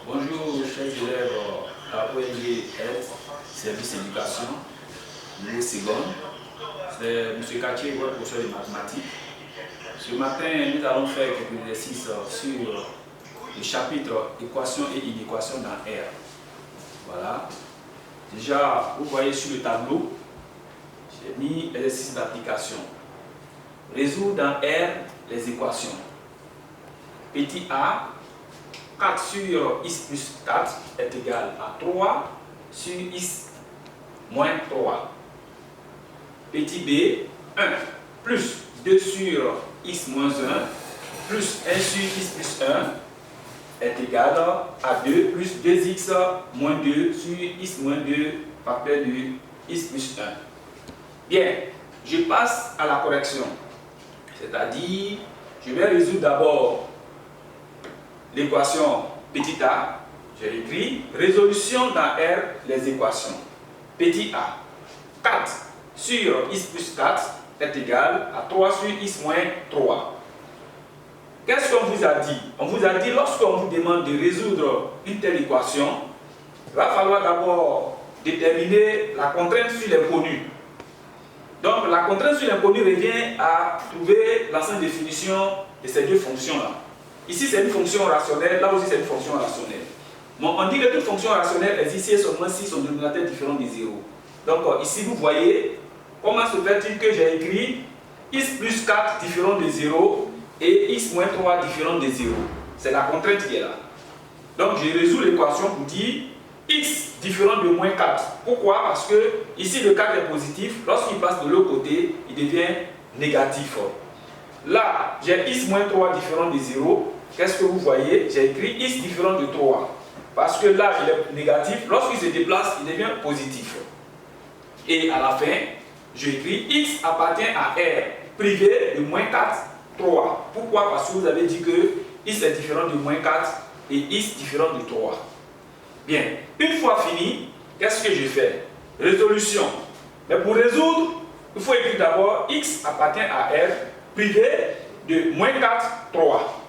Bonjour chers élèves à ONG Aide, Service Éducation, niveau seconde. C'est M. Katier, votre professeur de mathématiques. Ce matin, nous allons faire quelques exercices sur le chapitre équations et inéquations dans R. Voilà. Déjà, vous voyez sur le tableau, j'ai mis exercice d'application. Résoudre dans R les équations. Petit a, 4 sur x plus 4 est égal à 3 sur x moins 3. Petit b, 1 plus 2 sur x moins 1 plus 1 sur x plus 1 est égal à 2 plus 2x moins 2 sur x moins 2 facteur de x plus 1. Bien, je passe à la correction. C'est-à-dire, je vais résoudre d'abord l'équation petit a. J'ai écrit résolution dans R les équations. Petit a, 4 sur x plus 4 est égal à 3 sur x moins 3. Qu'est-ce qu'on vous a dit? On vous a dit, lorsqu'on vous demande de résoudre une telle équation, il va falloir d'abord déterminer la contrainte sur l'inconnu. Donc la contrainte sur l'inconnu revient à trouver l'ensemble de définition de ces deux fonctions-là. Ici c'est une fonction rationnelle, là aussi c'est une fonction rationnelle. Bon, on dit que toute fonction rationnelle existe ici seulement si son dénominateur est différent de 0. Donc ici vous voyez, comment se fait-il que j'ai écrit x plus 4 différent de 0 et x moins 3 différent de 0. C'est la contrainte qui est là. Donc je résous l'équation pour dire x différent de moins 4. Pourquoi? Parce que ici le 4 est positif, lorsqu'il passe de l'autre côté, il devient négatif. Là, j'ai x moins 3 différent de 0. Qu'est-ce que vous voyez? J'ai écrit x différent de 3. Parce que là, il est négatif, lorsqu'il se déplace, il devient positif. Et à la fin, j'écris x appartient à R privé de moins 4, 3. Pourquoi? Parce que vous avez dit que x est différent de moins 4 et x différent de 3. Bien, une fois fini, qu'est-ce que je fais? Résolution. Mais pour résoudre, il faut écrire d'abord x appartient à R privé de moins 4, 3.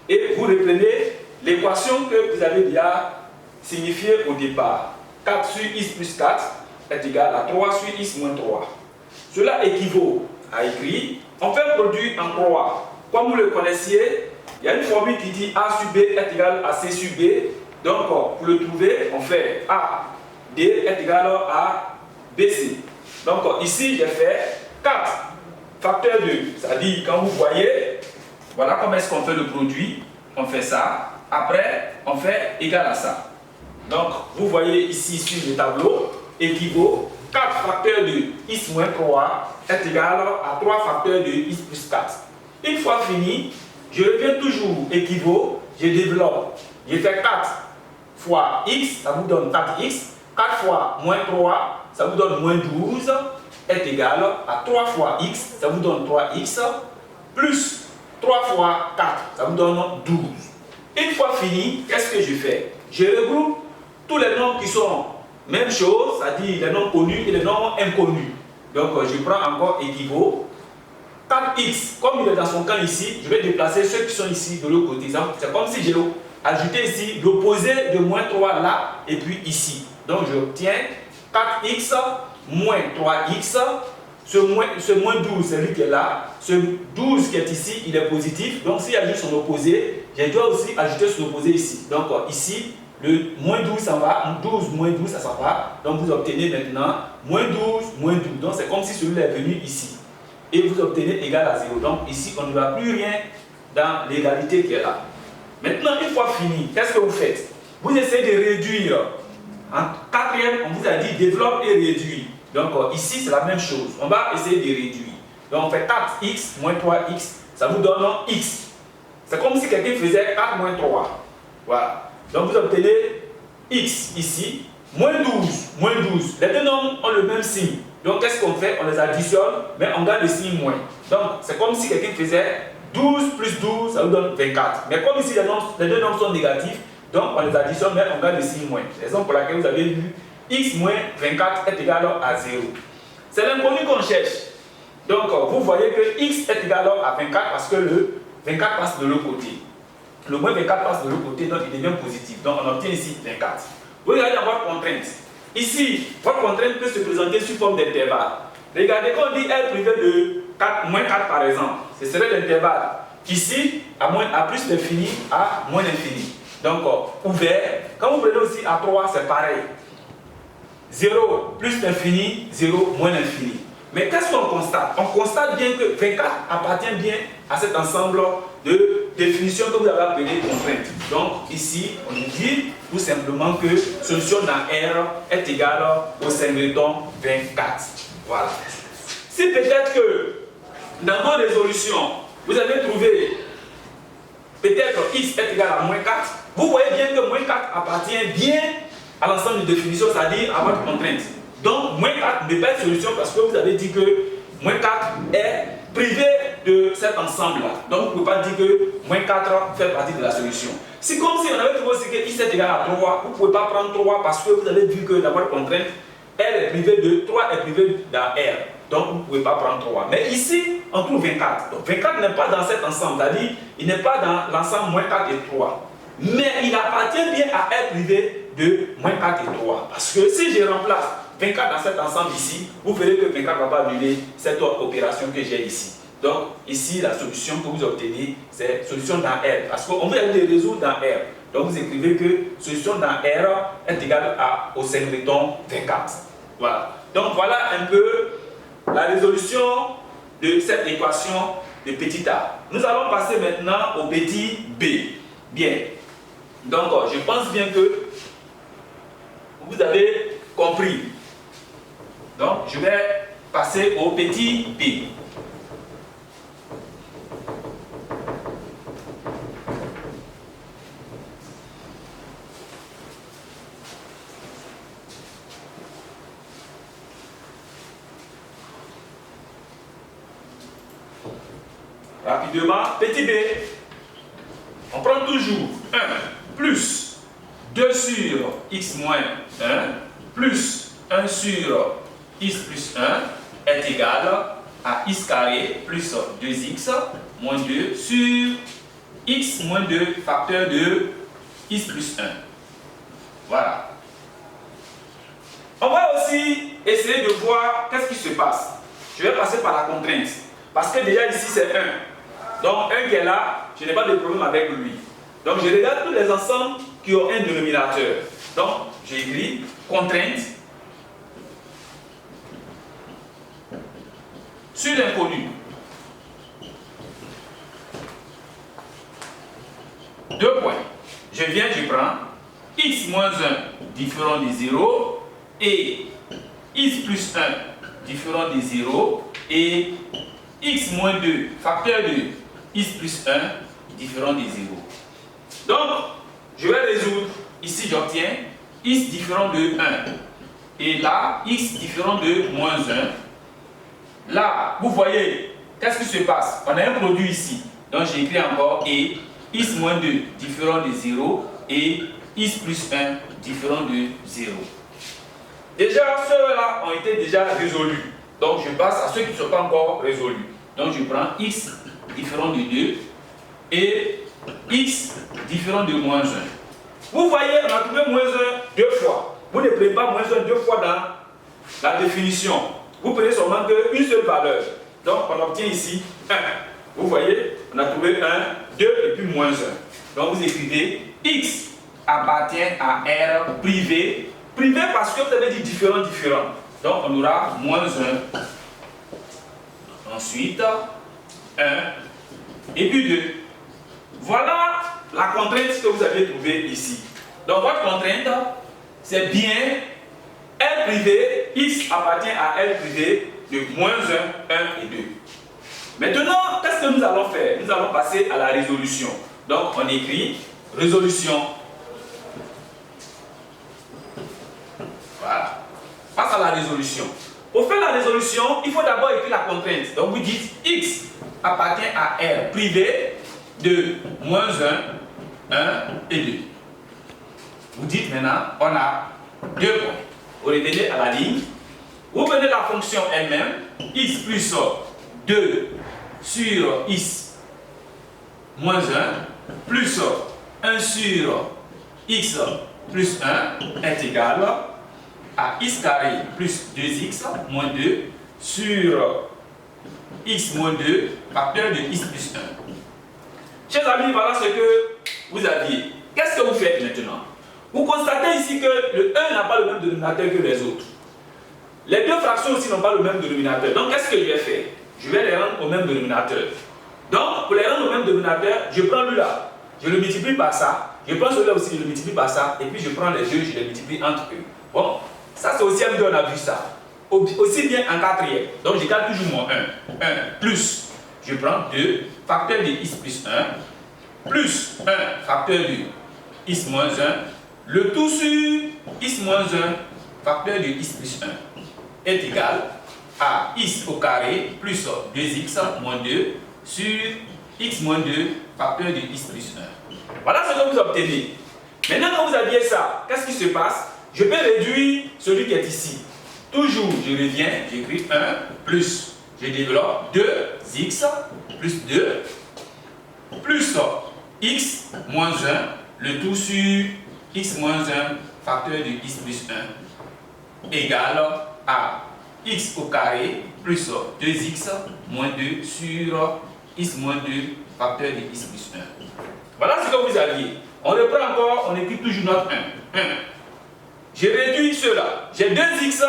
Et vous reprenez l'équation que vous avez déjà signifiée au départ. 4 sur x plus 4 est égal à 3 sur x moins 3. Cela équivaut à écrire, on fait un produit en croix. Comme vous le connaissiez, il y a une formule qui dit a sur b est égal à c sur b. Donc, pour le trouver, on fait a d est égal à bc. Donc, ici, j'ai fait 4 facteur 2. C'est-à-dire, quand vous voyez, voilà comment est-ce qu'on fait le produit. On fait ça. Après, on fait égal à ça. Donc, vous voyez ici sur le tableau, équivaut 4 facteurs de x moins 3 est égal à 3 facteurs de x plus 4. Une fois fini, je reviens toujours équivaut, je développe. Je fais 4 fois x, ça vous donne 4x. 4 fois moins 3, ça vous donne moins 12, est égal à 3 fois x, ça vous donne 3x, plus 3 fois 4, ça vous donne 12. Une fois fini, qu'est-ce que je fais? Je regroupe tous les nombres qui sont même chose, c'est-à-dire les nombres connus et les nombres inconnus. Donc je prends encore équivaut. 4x, comme il est dans son camp ici, je vais déplacer ceux qui sont ici de l'autre côté. C'est comme si j'ai ajouté ici l'opposé de moins 3 là et puis ici. Donc j'obtiens 4x moins 3x. Ce moins 12, c'est lui qui est là. Ce 12 qui est ici, il est positif. Donc s'il ajoute son opposé, je dois aussi ajouter son opposé ici. Donc ici, le moins 12 ça va, 12 moins 12 ça va. Donc vous obtenez maintenant moins 12 moins 12. Donc c'est comme si celui-là est venu ici. Et vous obtenez égal à 0. Donc ici, on ne va plus rien dans l'égalité qui est là. Maintenant, une fois fini, qu'est-ce que vous faites? Vous essayez de réduire. En quatrième, on vous a dit développe et réduire. Donc ici, c'est la même chose. On va essayer de réduire. Donc on fait 4x moins 3x. Ça vous donne x. C'est comme si quelqu'un faisait 4 moins 3. Voilà. Donc vous obtenez x ici. Moins 12, moins 12. Les deux nombres ont le même signe. Donc qu'est-ce qu'on fait? On les additionne, mais on garde le signe moins. Donc c'est comme si quelqu'un faisait 12 plus 12, ça vous donne 24. Mais comme ici les deux nombres sont négatifs, donc on les additionne, mais on garde le signe moins. Raison pour laquelle vous avez vu x moins 24 est égal à 0. C'est l'inconnu qu'on cherche. Donc vous voyez que x est égal à 24 parce que le 24 passe de l'autre côté. le moins 24 passe de l'autre côté, donc il devient positif. Donc on obtient ici 24. Vous regardez dans votre contrainte. Ici, votre contrainte peut se présenter sous forme d'intervalle. Regardez, quand on dit R privé de 4, moins 4 par exemple, ce serait l'intervalle. Ici, à plus l'infini, à moins l'infini. Donc, ouvert. Quand vous prenez aussi à 3, c'est pareil. 0 plus l'infini, 0 moins l'infini. Mais qu'est-ce qu'on constate? On constate bien que 24 appartient bien à cet ensemble de définitions que vous avez appelées contraintes. Donc, ici, on nous dit tout simplement que solution dans R est égale au singleton 24. Voilà. Si peut-être que dans vos résolutions, vous avez trouvé peut-être x est égal à moins 4, vous voyez bien que moins 4 appartient bien à l'ensemble de définitions, c'est-à-dire à votre contrainte. Donc, moins 4 n'est pas une solution parce que vous avez dit que moins 4 est privé de cet ensemble-là. Donc, vous ne pouvez pas dire que moins 4 fait partie de la solution. C'est comme si on avait trouvé aussi que x est égal à 3, vous ne pouvez pas prendre 3 parce que vous avez vu que dans votre contrainte, R est privé de 3 est privé dans R. Donc, vous ne pouvez pas prendre 3. Mais ici, on trouve 24. Donc, 24 n'est pas dans cet ensemble, c'est-à-dire il n'est pas dans l'ensemble moins 4 et 3. Mais il appartient bien à R privé de moins 4 et 3. Parce que si je remplace 24 dans cet ensemble ici, vous verrez que 24 ne va pas annuler cette opération que j'ai ici. Donc, ici, la solution que vous obtenez, c'est solution dans R. Parce qu'on veut les résoudre dans R. Donc, vous écrivez que solution dans R est égale au singleton 24. Voilà. Donc, voilà un peu la résolution de cette équation de petit a. Nous allons passer maintenant au petit b. Bien. Donc, je pense bien que vous avez compris. Donc, je vais passer au petit b. Rapidement, petit b, on prend toujours 1 plus 2 sur x moins 1 plus 1 sur x plus 1 est égal à x carré plus 2x moins 2 sur x moins 2 facteur de x plus 1. Voilà. On va aussi essayer de voir qu'est-ce qui se passe. Je vais passer par la contrainte. Parce que déjà ici c'est 1. Donc 1 qui est là, je n'ai pas de problème avec lui. Donc je regarde tous les ensembles qui ont un dénominateur. Donc j'écris contrainte sur l'inconnu. 2 points. Je viens, je prends x moins 1 différent de 0 et x plus 1 différent de 0 et x moins 2 facteur de x plus 1 différent de 0. Donc, je vais résoudre. Ici, j'obtiens x différent de 1. Et là, x différent de moins 1. Là, vous voyez, qu'est-ce qui se passe? On a un produit ici. Donc, j'ai écrit encore et x moins 2 différent de 0 et x plus 1 différent de 0. Déjà, ceux-là ont été déjà résolus. Donc, je passe à ceux qui ne sont pas encore résolus. Donc, je prends x différent de 2 et x différent de moins 1. Vous voyez, on a trouvé moins 1 deux fois. Vous ne prenez pas moins 1 deux fois dans la définition. Vous prenez seulement une seule valeur. Donc, on obtient ici 1. Vous voyez, on a trouvé 1, 2 et puis moins 1. Donc, vous écrivez x appartient à R privé. Privé parce que vous avez dit différent. Donc, on aura moins 1. Ensuite, 1 et puis 2. Voilà la contrainte que vous avez trouvée ici. Donc, votre contrainte, c'est bien R privé, x appartient à R privé de moins 1, 1 et 2. Maintenant, qu'est-ce que nous allons faire? Nous allons passer à la résolution. Donc, on écrit résolution. Voilà. Face à la résolution. Pour faire la résolution, il faut d'abord écrire la contrainte. Donc, vous dites x appartient à R privé de moins 1, 1 et 2. Vous dites maintenant, on a 2 points. Vous revenez à la ligne. Vous prenez la fonction elle-même, x plus 2 sur x moins 1 plus 1 sur x plus 1 est égal à x carré plus 2x moins 2 sur x moins 2 facteur de x plus 1. Chers amis, voilà ce que vous aviez. Qu'est-ce que vous faites maintenant? Vous constatez ici que le 1 n'a pas le même dénominateur que les autres. Les deux fractions aussi n'ont pas le même dénominateur. Donc, qu'est-ce que je vais faire? Je vais les rendre au même dénominateur. Donc, pour les rendre au même dénominateur, je prends lui là, je le multiplie par ça. Je prends celui-là aussi, je le multiplie par ça. Et puis, je prends les deux, je les multiplie entre eux. Bon, ça c'est aussi M2, on a vu ça. Aussi bien en quatrième. Donc, je garde toujours mon 1. 1 plus, je prends 2, facteur de x plus 1, plus 1, facteur de x moins 1, le tout sur x moins 1, facteur de x plus 1, est égal à x au carré plus 2x moins 2 sur x moins 2, facteur de x plus 1. Voilà ce que vous obtenez. Maintenant, quand vous aviez ça, qu'est-ce qui se passe? Je peux réduire celui qui est ici. Toujours, je reviens, j'écris 1 plus, je développe 2x plus 2 plus x moins 1, le tout sur x moins 1, facteur de x plus 1, égale à x au carré plus 2x moins 2 sur x moins 2, facteur de x plus 1. Voilà ce que vous aviez. On reprend encore, on écrit toujours notre 1. 1. Je réduis cela. J'ai 2x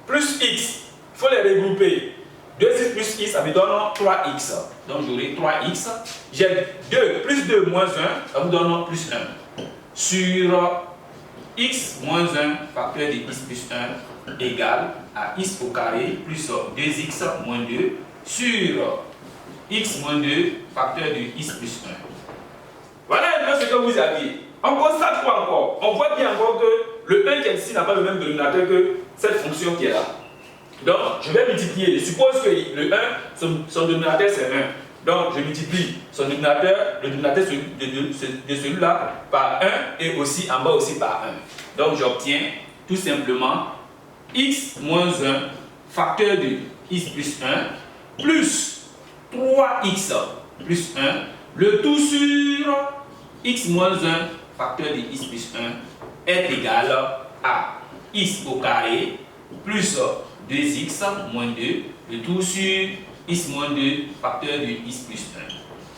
plus x. Il faut les regrouper. 2x plus x, ça me donne 3x. Donc j'aurai 3x. J'ai 2 plus 2 moins 1, ça vous donne plus 1. Sur x moins 1, facteur de x plus 1, égale à x au carré plus 2x moins 2 sur x moins 2, facteur de x plus 1. Voilà un peu ce que vous aviez. On constate quoi encore? On voit bien encore que le 1 qui est ici n'a pas le même dénominateur que cette fonction qui est là. Donc, je vais multiplier. Je suppose que le 1, son dénominateur c'est 1. Donc, je multiplie son dénominateur, le dénominateur de celui-là par 1 et aussi en bas aussi par 1. Donc, j'obtiens tout simplement x moins 1 facteur de x plus 1 plus 3x plus 1, le tout sur x moins 1 facteur de x plus 1 est égal à x au carré plus 2x moins 2, le tout sur x moins 2 facteur de x plus 1.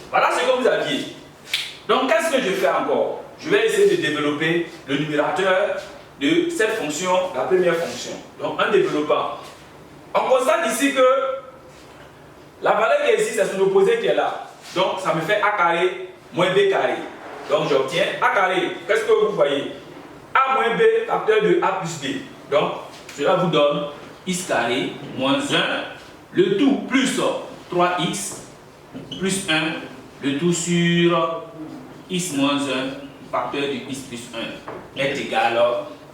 Voilà ce que vous aviez. Donc, qu'est-ce que je fais encore? Je vais essayer de développer le numérateur de cette fonction, la première fonction. Donc, en développant, on constate ici que la valeur qui est ici, c'est son opposé qui est là. Donc, ça me fait a carré moins b carré. Donc, j'obtiens a carré. Qu'est-ce que vous voyez? A moins b facteur de a plus b. Donc, cela vous donne x carré moins 1, le tout plus 3x plus 1, le tout sur x moins 1 facteur de x plus 1 est égal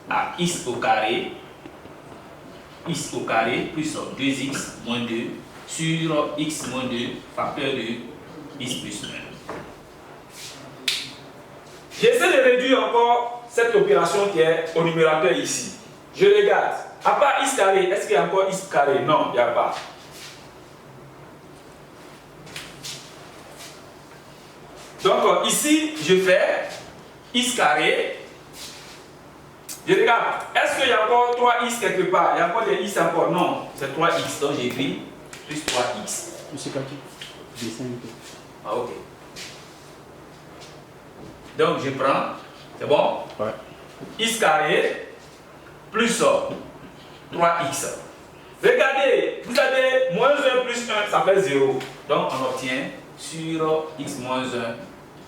à x au carré plus 2x moins 2 sur x moins 2 facteur de x plus 1. J'essaie de réduire encore cette opération qui est au numérateur ici. Je regarde. À part x carré, est-ce qu'il y a encore x carré? Non, il n'y a pas. Donc ici, je fais x carré. Je regarde. Est-ce qu'il y a encore 3x quelque part? Il y a encore des x encore? Non, c'est 3x. Donc j'écris plus 3x. Monsieur Kaki, dessin un peu. Ah, ok. Donc je prends, c'est bon? Ouais. X carré plus 3x. Regardez, vous avez moins 1 plus 1, ça fait 0. Donc on obtient sur x moins 1,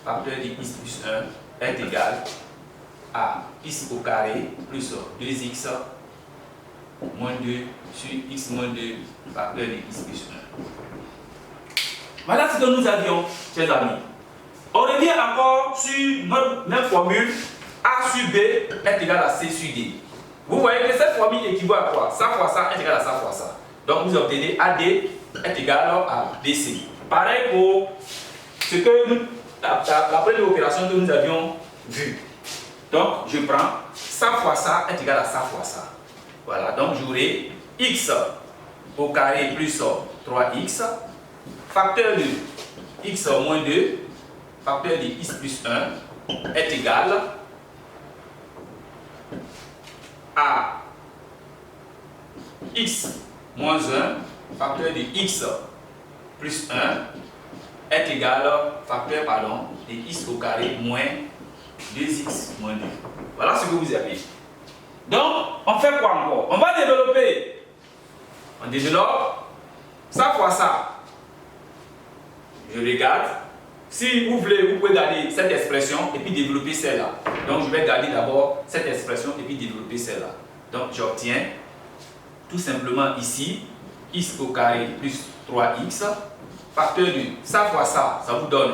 facteur de x plus 1 est égal à x au carré plus 2x moins 2 sur x moins 2, facteur de x plus 1. Voilà ce que nous avions, chers amis. On revient encore sur notre même formule. A sur B est égal à C sur D. Vous voyez que cette formule équivaut à quoi? Ça fois ça est égal à ça fois ça. Donc vous obtenez AD est égal à BC. Pareil pour ce que nous, la première opération que nous avions vue. Donc je prends ça fois ça est égal à ça fois ça. Voilà, donc j'aurai x au carré plus 3x, facteur de x moins 2, facteur de x plus 1 est égal à x moins 1, facteur de x plus 1 est égal facteur de x au carré moins 2x moins 2. Voilà ce que vous avez. Donc, on fait quoi encore? On va développer. On développe ça fois ça. Je regarde. Si vous voulez, vous pouvez garder cette expression et puis développer celle-là. Donc, je vais garder d'abord cette expression et puis développer celle-là. Donc, j'obtiens tout simplement ici x au carré plus 3x. Facteur de ça fois ça, ça vous donne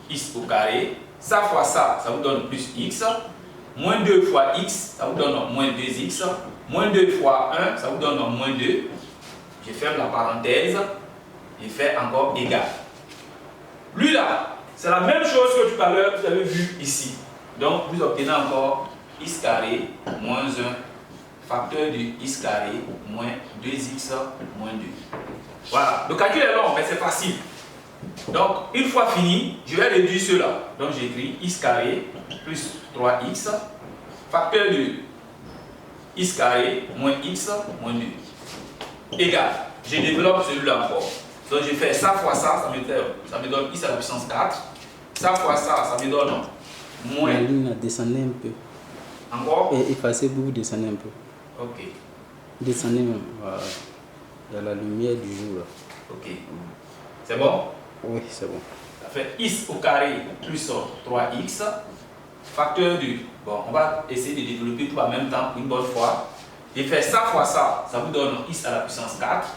x au carré. Ça fois ça, ça vous donne plus x. Moins 2 fois x, ça vous donne moins 2x. Moins 2 fois 1, ça vous donne moins 2. Je ferme la parenthèse. Je fais encore égal. Lui là, c'est la même chose que tout à l'heure, vous avez vu ici. Donc, vous obtenez encore x carré moins 1, facteur de x carré moins 2x moins 2. Voilà, le calcul est long, mais c'est facile. Donc, une fois fini, je vais réduire cela. Donc, j'écris x carré plus 3x, facteur de x carré moins x moins 2. Égal. Je développe celui-là encore. Donc, je fais ça fois ça, ça me donne x à la puissance 4. Ça fois ça, ça me donne moins. La ligne a descendu un peu. Encore? Et effacez, vous descendez un peu. Ok. Descendez même. Voilà. Il y a la lumière du jour là. Ok. C'est bon? Oui, c'est bon. Ça fait x au carré plus 3x. Facteur de. Bon, on va essayer de développer tout en même temps une bonne fois. Et faire ça fois ça, ça vous donne x à la puissance 4.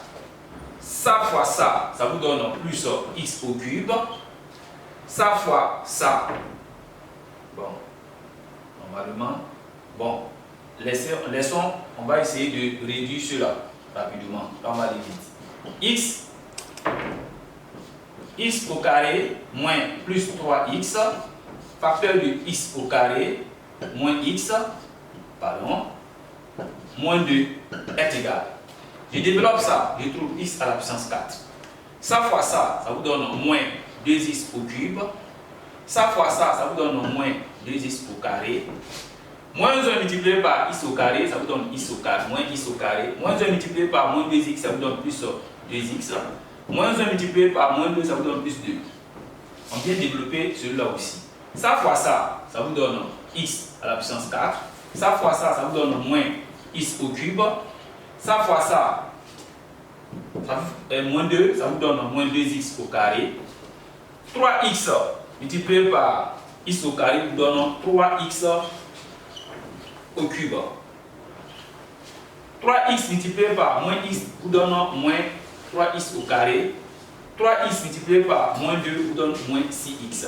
Ça fois ça, ça vous donne plus x au cube. Ça fois ça. Bon, normalement. Bon, laissons, on va essayer de réduire cela rapidement. Là, on va aller vite. X au carré moins plus 3x, facteur de x au carré moins x, pardon, moins 2 est égal. Je développe ça, je trouve x à la puissance 4. Ça fois ça, ça vous donne moins 2x au cube. Ça fois ça, ça vous donne moins 2x au carré. Moins 1 multiplié par x au carré, ça vous donne x au carré, moins x au carré. Moins 1 multiplié par moins 2x, ça vous donne plus 2x. Moins 1 multiplié par moins 2, ça vous donne plus 2. On vient développer celui-là aussi. Ça fois ça, ça vous donne x à la puissance 4. Ça fois ça, ça vous donne moins x au cube. Ça fois ça, moins 2, ça vous donne moins 2x au carré. 3x multiplié par x au carré vous donne 3x au cube. 3x multiplié par moins x vous donne moins 3x au carré. 3x multiplié par moins 2 vous donne moins 6x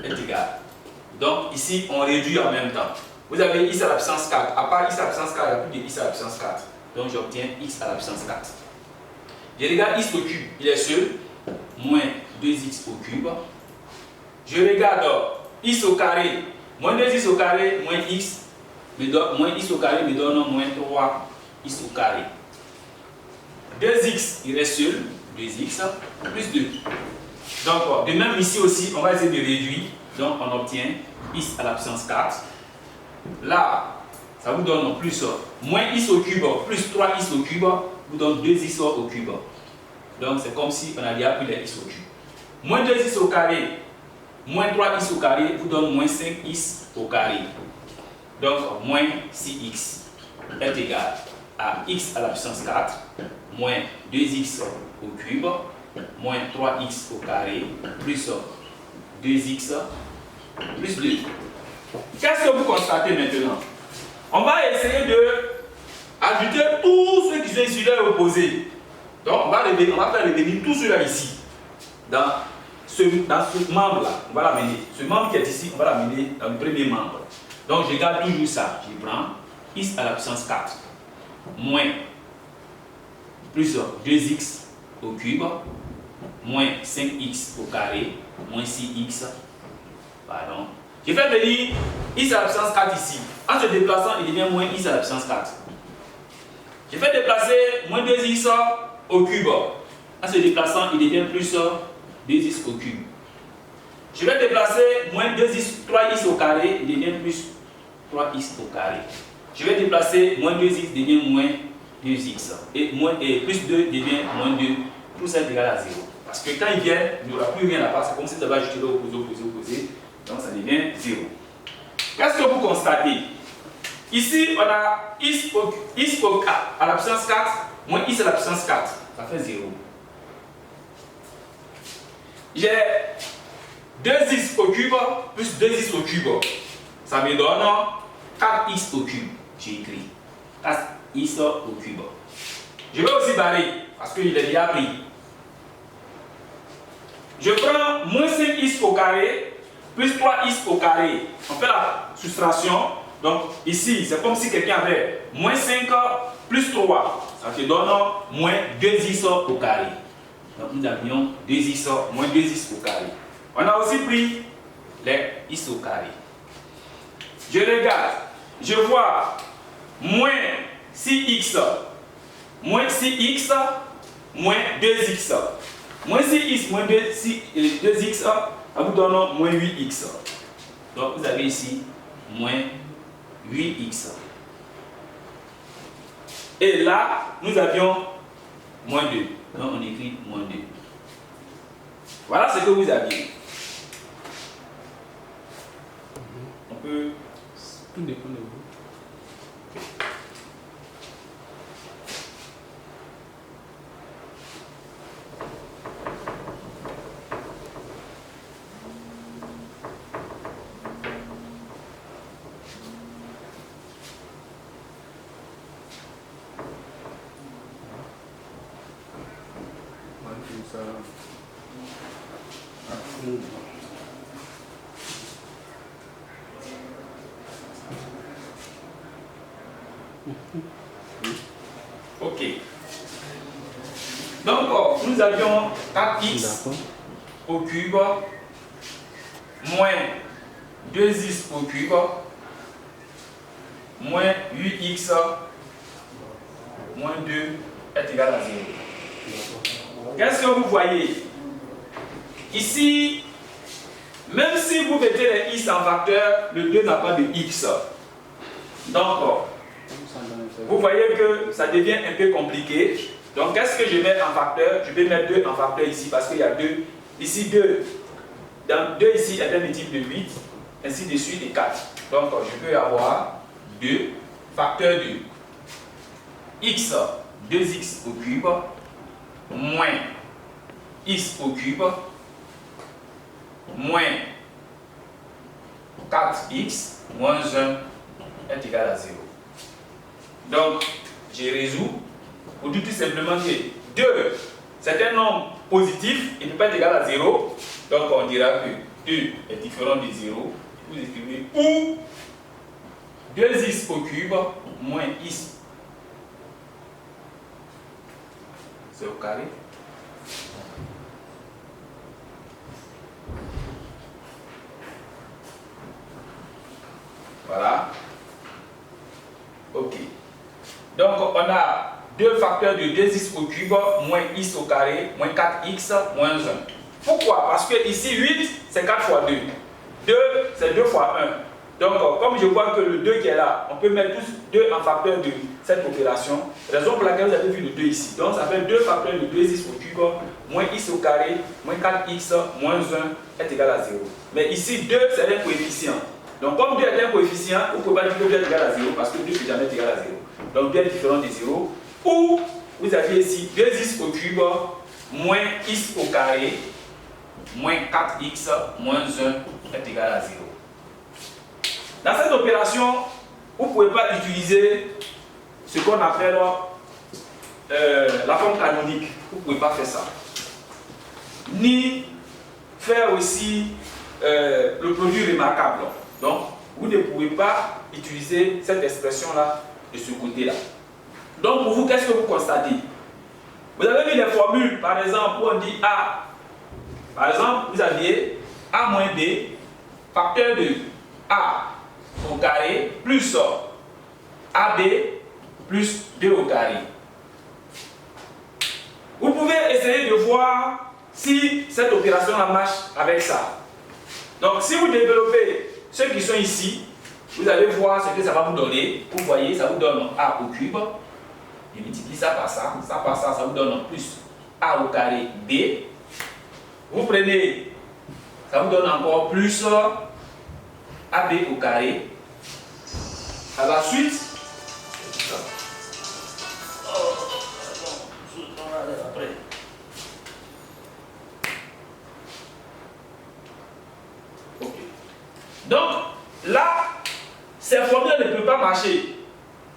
est égal. Donc ici on réduit en même temps. Vous avez x à la puissance 4. À part x à la puissance 4, il n'y a plus de x à la puissance 4. Donc j'obtiens x à la puissance 4. Je regarde x au cube, il est seul. Moins 2x au cube. Je regarde x au carré. Moins 2x au carré, moins x. Moins x au carré me donne moins 3x au carré. 2x, il reste seul. 2x plus 2. Donc, de même ici aussi, on va essayer de réduire. Donc, on obtient x à la puissance 4. Là, ça vous donne plus moins x au cube plus 3x au cube vous donne 2x au cube. Donc, c'est comme si on avait appris les x au cube. Moins 2x au carré, moins 3x au carré vous donne moins 5x au carré. Donc, moins 6x est égal à x à la puissance 4 moins 2x au cube moins 3x au carré plus 2x plus 2. Qu'est-ce que vous constatez maintenant? On va essayer de ajouter tous ceux qui sont ici là opposés. Donc, on va faire revenir tout cela ici. Dans ce membre-là, on va l'amener. Ce membre qui est ici, on va l'amener dans le premier membre. Donc, je garde toujours ça. Je prends x à la puissance 4 moins plus 2x au cube moins 5x au carré moins 6x. Pardon. Je fais venir x à la puissance 4 ici. En se déplaçant, il devient moins x à la puissance 4. Je fais déplacer moins 2x au cube. En se déplaçant, il devient plus 2x au cube. Je vais déplacer moins 2x, 3x au carré devient plus 3x au carré. Je vais déplacer moins 2x devient moins 2x. Et plus 2 devient moins 2. Tout ça est égal à 0. Parce que quand il vient, il n'y aura plus rien là-bas. C'est comme si tu avais ajouté l'opposé, opposé, opposé. Donc ça devient 0. Qu'est-ce que vous constatez? Ici, on a x à la puissance 4 moins x à la puissance 4. Ça fait 0. J'ai 2x au cube plus 2x au cube. Ça me donne 4x au cube. J'ai écrit 4x au cube. Je vais aussi barrer parce qu'il est déjà pris. Je prends moins 5x au carré plus 3x au carré. On fait la soustraction. Donc ici, c'est comme si quelqu'un avait moins 5 plus 3. Ça te donne moins 2x au carré. Donc nous avions 2x moins 2x au carré. On a aussi pris les x au carré. Je regarde, je vois moins 6x moins 2x moins 6x moins 2x, ça vous donne moins 8x. Donc vous avez ici moins 8x. Et là, nous avions moins 2. Donc on écrit moins 2. Voilà ce que vous aviez. On peut... Tout dépend de vous. Ok. Donc, nous avions 4x au cube moins 2x au cube moins 8x moins 2 est égal à 0. Qu'est-ce que vous voyez? Ici, même si vous mettez les x en facteur, le 2 n'a pas de x. Donc, vous voyez que ça devient un peu compliqué. Donc, qu'est-ce que je mets en facteur? Je vais mettre 2 en facteur ici parce qu'il y a 2. Ici, 2. Donc, 2 ici est un multiple de 8, ainsi de suite, et 4. Donc, je peux avoir 2 facteur de x, 2x au cube, moins x au cube, moins 4x, moins 1 est égal à 0. Donc, je résous pour dire tout simplement que 2, c'est un nombre positif, il ne peut pas être égal à 0. Donc, on dira que 2 est différent de 0. Vous écrivez ou 2x au cube moins x. C'est au carré. Voilà. Ok. Donc, on a 2 facteurs de 2x au cube moins x au carré moins 4x moins 1. Pourquoi? Parce que ici 8 c'est 4 fois 2. 2 c'est 2 fois 1. Donc comme je vois que le 2 qui est là, on peut mettre tous 2 en facteur de cette opération. Raison pour laquelle vous avez vu le 2 ici. Donc ça fait 2 facteurs de 2x au cube moins x au carré moins 4x moins 1 est égal à 0. Mais ici 2 c'est un coefficient. Donc comme 2 est un coefficient, vous ne pouvez pas dire que 2 est égal à 0 parce que 2 ne peut jamais être égal à 0. Donc 2 est différent de 0. Ou vous avez ici 2x au cube moins x au carré moins 4x moins 1 est égal à 0. Dans cette opération, vous ne pouvez pas utiliser ce qu'on appelle la forme canonique. Vous ne pouvez pas faire ça. Ni faire aussi le produit remarquable. Donc, vous ne pouvez pas utiliser cette expression-là de ce côté-là. Donc, pour vous, qu'est-ce que vous constatez? Vous avez vu les formules, par exemple, où on dit A. Par exemple, vous aviez A moins B, facteur de A au carré, plus AB, plus 2 au carré. Vous pouvez essayer de voir si cette opération marche avec ça. Donc si vous développez ceux qui sont ici, vous allez voir ce que ça va vous donner. Vous voyez, ça vous donne A au cube. Je multiplie ça par ça, ça vous donne plus A au carré B. Vous prenez, ça vous donne encore plus AB au carré. À la suite, ok. Donc là, ces formules ne peuvent pas marcher.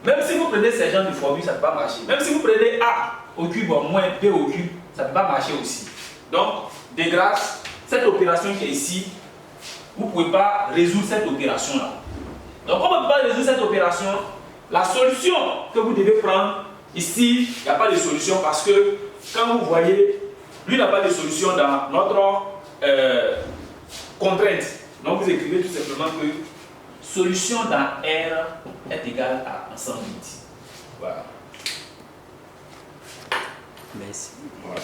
Même si vous prenez ces genres de formules, ça ne peut pas marcher. Même si vous prenez A au cube moins B au cube, ça ne peut pas marcher aussi. Donc, de grâce, cette opération qui est ici, vous ne pouvez pas résoudre cette opération-là. Donc, comme on ne peut pas résoudre cette opération, la solution que vous devez prendre, ici, il n'y a pas de solution parce que, quand vous voyez, lui n'a pas de solution dans notre contrainte. Donc, vous écrivez tout simplement que solution dans R est égale à ensemble unité. Voilà. Merci. Voilà.